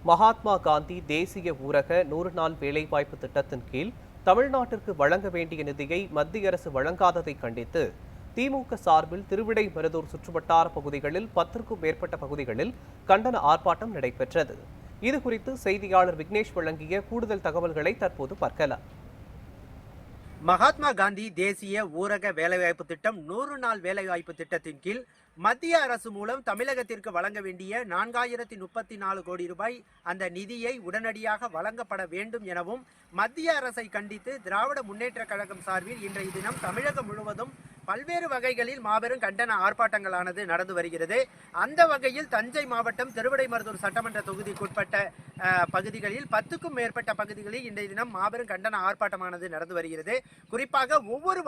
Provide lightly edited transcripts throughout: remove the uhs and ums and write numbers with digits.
மகாத்மா காந்தி தேசிய ஊரக 100 நாள் வேலைவாய்ப்பு திட்டத்தின் கீழ் தமிழ்நாட்டிற்கு வழங்க வேண்டிய நிதியை மத்திய அரசு வழங்காததை கண்டித்து திமுக சார்பில் திருவிடைமருதூர் சுற்றுவட்டார பகுதிகளில் 10க்கும் மேற்பட்ட பகுதிகளில் கண்டன ஆர்ப்பாட்டம் நடைபெற்றது. இதுகுறித்து செய்தியாளர் விக்னேஷ் வழங்கிய கூடுதல் தகவல்களை தற்போது பார்க்கலாம். மகாத்மா காந்தி தேசிய ஊரக வேலைவாய்ப்பு திட்டம் 100 நாள் வேலைவாய்ப்பு திட்டத்தின் கீழ் மத்திய அரசு மூலம் தமிழகத்திற்கு வழங்க வேண்டிய 4034 கோடி ரூபாய் அந்த நிதியை உடனடியாக வழங்கப்பட வேண்டும் எனவும் மத்திய அரசை கண்டித்து திராவிட முன்னேற்ற கழகம் சார்பில் இன்றைய தினம் தமிழகம் முழுவதும் பல்வேறு வகைகளில் மாபெரும் கண்டன ஆர்ப்பாட்டங்களானது நடந்து வருகிறது. அந்த வகையில் தஞ்சை மாவட்டம் திருவிடைமருதூர் சட்டமன்ற தொகுதிக்குட்பட்ட பகுதிகளில் 10க்கும் மேற்பட்ட பகுதிகளில் இன்றைய தினம் மாபெரும் கண்டன ஆர்ப்பாட்டமானது நடந்து வருகிறது. குறிப்பாக ஒவ்வொரு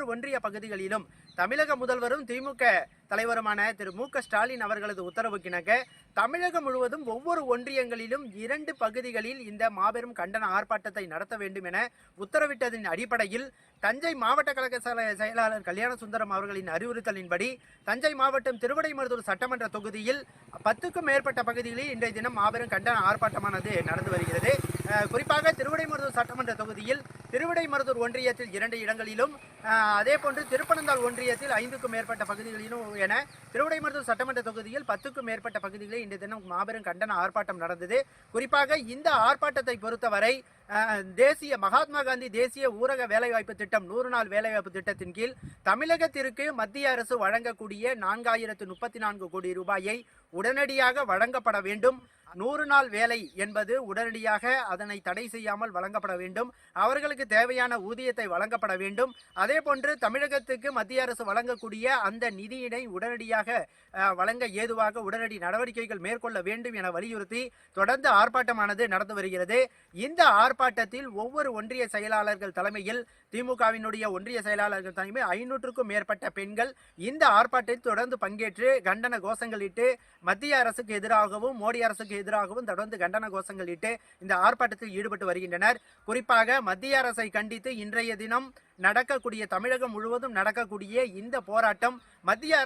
ஒன்றிய பகுதிகளிலும் தமிழக முதல்வரும் திமுக தலைவருமான திரு மு.க. ஸ்டாலின் அவர்களது உத்தரவுக்கிணங்க தமிழகம் முழுவதும் ஒவ்வொரு ஒன்றியங்களிலும் 2 பகுதிகளில் இந்த மாபெரும் கண்டன ஆர்ப்பாட்டத்தை நடத்த வேண்டும் என உத்தரவிட்டதன் அடிப்படையில் தஞ்சை மாவட்ட கழக செயலாளர் கல்யாண சுந்தரம் அவர்களின் அறிவுறுத்தலின்படி தஞ்சை மாவட்டம் திருவிடைமருதூர் சட்டமன்ற தொகுதியில் 10க்கும் மேற்பட்ட பகுதிகளில் இன்றைய தினம் மாபெரும் கண்டன ஆர்ப்பாட்டமானது நடந்து வருகிறது. குறிப்பாக திருவிடைமருதூர் சட்டமன்ற தொகுதியில் திருவிடைமருதூர் ஒன்றியத்தில் 2 இடங்களிலும் அதேபோன்று திருப்பனந்தாள் ஒன்றியத்தில் 5க்கும் மேற்பட்ட பகுதிகளிலும் என திருவிடைமருதூர் சட்டமன்ற தொகுதியில் 10க்கும் மேற்பட்ட பகுதிகளில் இன்றைய தினம் மாபெரும் கண்டன ஆர்ப்பாட்டம் நடந்தது. குறிப்பாக இந்த ஆர்ப்பாட்டத்தை பொறுத்தவரை மகாத்மா காந்தி தேசிய ஊரக வேலைவாய்ப்பு திட்டம் 100 நாள் வேலைவாய்ப்பு திட்டத்தின் கீழ் தமிழகத்திற்கு மத்திய அரசு வழங்கக்கூடிய 4034 கோடி ரூபாயை உடனடியாக வழங்கப்பட வேண்டும். 100 நாள் வேலை என்பது உடனடியாக அதனை தடை செய்யாமல் வழங்கப்பட வேண்டும். அவர்களுக்கு தேவையான ஊதியத்தை வழங்கப்பட வேண்டும். அதே போன்று தமிழகத்துக்கு மத்திய அரசு வழங்கக்கூடிய அந்த நிதியினை உடனடியாக வழங்க ஏதுவாக உடனடி நடவடிக்கைகள் மேற்கொள்ள வேண்டும் என வலியுறுத்தி தொடர்ந்து ஆர்ப்பாட்டமானது நடந்து வருகிறது. இந்த ஆர்ப்பாட்டத்தில் ஒவ்வொரு ஒன்றிய செயலாளர்கள் தலைமையில் திமுகவினுடைய ஒன்றிய செயலாளர்கள் தலைமையில் 500க்கும் மேற்பட்ட பெண்கள் இந்த ஆர்ப்பாட்டத்தில் தொடர்ந்து பங்கேற்று கண்டன கோஷங்களிட்டு மத்திய அரசுக்கு எதிராகவும் மோடி அரசுக்கு எதிராகவும் தொடர்ந்து கண்டன கோஷங்களிட்டு இந்த ஆர்ப்பாட்டத்தில் ஈடுபட்டு வருகின்றனர். குறிப்பாக மத்திய அரசை கண்டித்து இன்றைய தினம் நடக்கக்கூடிய தமிழகம் முழுவதும் நடக்கக்கூடிய இந்த போராட்டம் மத்திய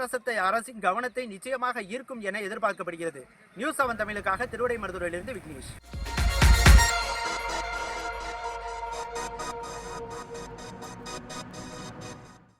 அரசின் கவனத்தை நிச்சயமாக ஈர்க்கும் என எதிர்பார்க்கப்படுகிறது. நியூஸ் 7 தமிழுக்காக திருவிடைமருதூரிலிருந்து விக்னேஷ்.